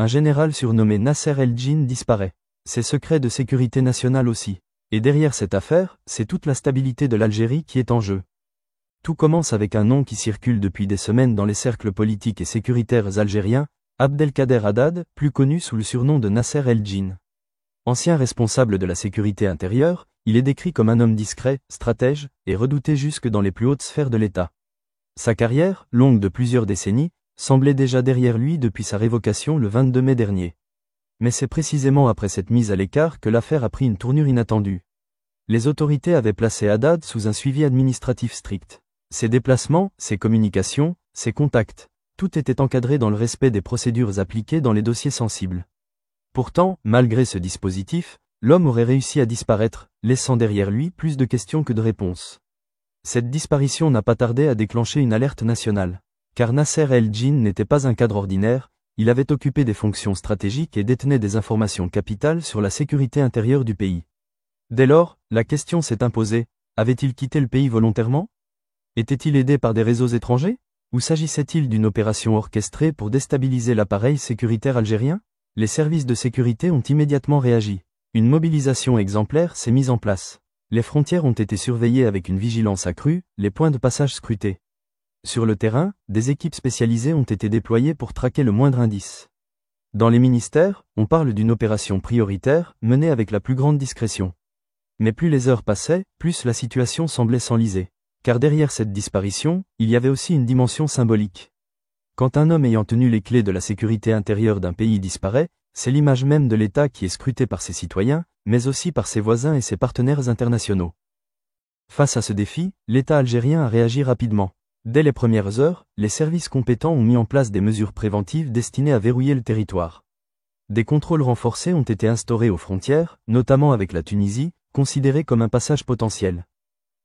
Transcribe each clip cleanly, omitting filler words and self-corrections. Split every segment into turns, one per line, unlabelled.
un général surnommé Nasser El-Djinn disparaît. Ses secrets de sécurité nationale aussi. Et derrière cette affaire, c'est toute la stabilité de l'Algérie qui est en jeu. Tout commence avec un nom qui circule depuis des semaines dans les cercles politiques et sécuritaires algériens, Abdelkader Haddad, plus connu sous le surnom de Nasser El-Djinn. Ancien responsable de la sécurité intérieure, il est décrit comme un homme discret, stratège, et redouté jusque dans les plus hautes sphères de l'État. Sa carrière, longue de plusieurs décennies, semblait déjà derrière lui depuis sa révocation le 22 mai dernier. Mais c'est précisément après cette mise à l'écart que l'affaire a pris une tournure inattendue. Les autorités avaient placé Haddad sous un suivi administratif strict. Ses déplacements, ses communications, ses contacts, tout était encadré dans le respect des procédures appliquées dans les dossiers sensibles. Pourtant, malgré ce dispositif, l'homme aurait réussi à disparaître, laissant derrière lui plus de questions que de réponses. Cette disparition n'a pas tardé à déclencher une alerte nationale. Car Nasser El-Djinn n'était pas un cadre ordinaire, il avait occupé des fonctions stratégiques et détenait des informations capitales sur la sécurité intérieure du pays. Dès lors, la question s'est imposée, avait-il quitté le pays volontairement ? Était-il aidé par des réseaux étrangers ? Ou s'agissait-il d'une opération orchestrée pour déstabiliser l'appareil sécuritaire algérien ? Les services de sécurité ont immédiatement réagi. Une mobilisation exemplaire s'est mise en place. Les frontières ont été surveillées avec une vigilance accrue, les points de passage scrutés. Sur le terrain, des équipes spécialisées ont été déployées pour traquer le moindre indice. Dans les ministères, on parle d'une opération prioritaire, menée avec la plus grande discrétion. Mais plus les heures passaient, plus la situation semblait s'enliser. Car derrière cette disparition, il y avait aussi une dimension symbolique. Quand un homme ayant tenu les clés de la sécurité intérieure d'un pays disparaît, c'est l'image même de l'État qui est scrutée par ses citoyens, mais aussi par ses voisins et ses partenaires internationaux. Face à ce défi, l'État algérien a réagi rapidement. Dès les premières heures, les services compétents ont mis en place des mesures préventives destinées à verrouiller le territoire. Des contrôles renforcés ont été instaurés aux frontières, notamment avec la Tunisie, considérée comme un passage potentiel.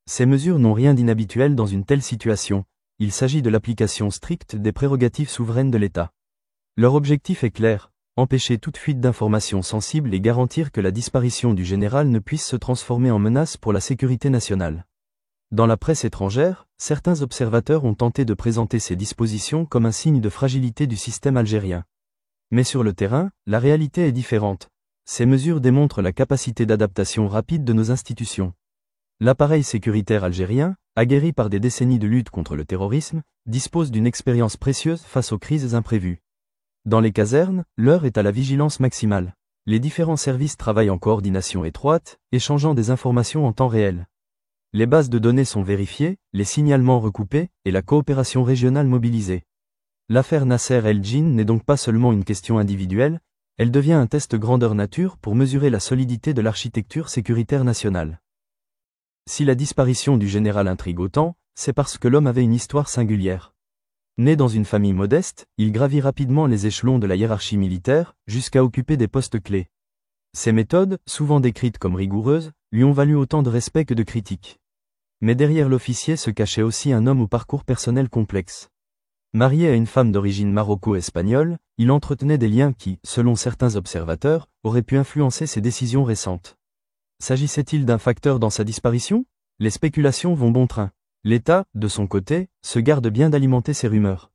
Ces mesures n'ont rien d'inhabituel dans une telle situation, il s'agit de l'application stricte des prérogatives souveraines de l'État. Leur objectif est clair, empêcher toute fuite d'informations sensibles et garantir que la disparition du général ne puisse se transformer en menace pour la sécurité nationale. Dans la presse étrangère, certains observateurs ont tenté de présenter ces dispositions comme un signe de fragilité du système algérien. Mais sur le terrain, la réalité est différente. Ces mesures démontrent la capacité d'adaptation rapide de nos institutions. L'appareil sécuritaire algérien, aguerri par des décennies de lutte contre le terrorisme, dispose d'une expérience précieuse face aux crises imprévues. Dans les casernes, l'heure est à la vigilance maximale. Les différents services travaillent en coordination étroite, échangeant des informations en temps réel. Les bases de données sont vérifiées, les signalements recoupés, et la coopération régionale mobilisée. L'affaire Nasser El-Djinn n'est donc pas seulement une question individuelle, elle devient un test grandeur nature pour mesurer la solidité de l'architecture sécuritaire nationale. Si la disparition du général intrigue autant, c'est parce que l'homme avait une histoire singulière. Né dans une famille modeste, il gravit rapidement les échelons de la hiérarchie militaire, jusqu'à occuper des postes clés. Ses méthodes, souvent décrites comme rigoureuses, lui ont valu autant de respect que de critiques. Mais derrière l'officier se cachait aussi un homme au parcours personnel complexe. Marié à une femme d'origine maroco-espagnole, il entretenait des liens qui, selon certains observateurs, auraient pu influencer ses décisions récentes. S'agissait-il d'un facteur dans sa disparition ? Les spéculations vont bon train. L'État, de son côté, se garde bien d'alimenter ces rumeurs.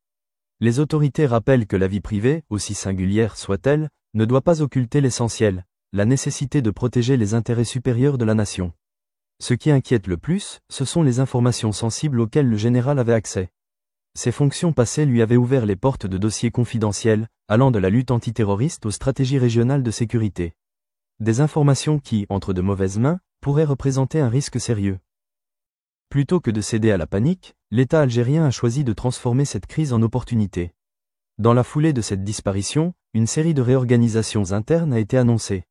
Les autorités rappellent que la vie privée, aussi singulière soit-elle, ne doit pas occulter l'essentiel, la nécessité de protéger les intérêts supérieurs de la nation. Ce qui inquiète le plus, ce sont les informations sensibles auxquelles le général avait accès. Ses fonctions passées lui avaient ouvert les portes de dossiers confidentiels, allant de la lutte antiterroriste aux stratégies régionales de sécurité. Des informations qui, entre de mauvaises mains, pourraient représenter un risque sérieux. Plutôt que de céder à la panique, l'État algérien a choisi de transformer cette crise en opportunité. Dans la foulée de cette disparition, une série de réorganisations internes a été annoncée.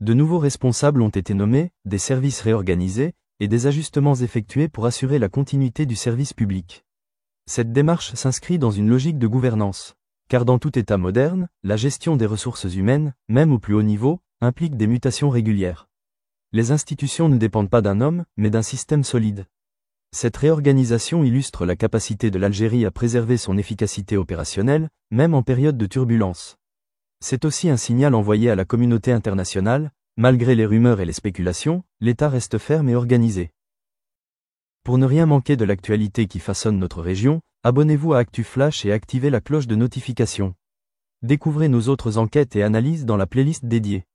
De nouveaux responsables ont été nommés, des services réorganisés, et des ajustements effectués pour assurer la continuité du service public. Cette démarche s'inscrit dans une logique de gouvernance. Car dans tout État moderne, la gestion des ressources humaines, même au plus haut niveau, implique des mutations régulières. Les institutions ne dépendent pas d'un homme, mais d'un système solide. Cette réorganisation illustre la capacité de l'Algérie à préserver son efficacité opérationnelle, même en période de turbulence. C'est aussi un signal envoyé à la communauté internationale, malgré les rumeurs et les spéculations, l'État reste ferme et organisé. Pour ne rien manquer de l'actualité qui façonne notre région, abonnez-vous à ActuFlash et activez la cloche de notification. Découvrez nos autres enquêtes et analyses dans la playlist dédiée.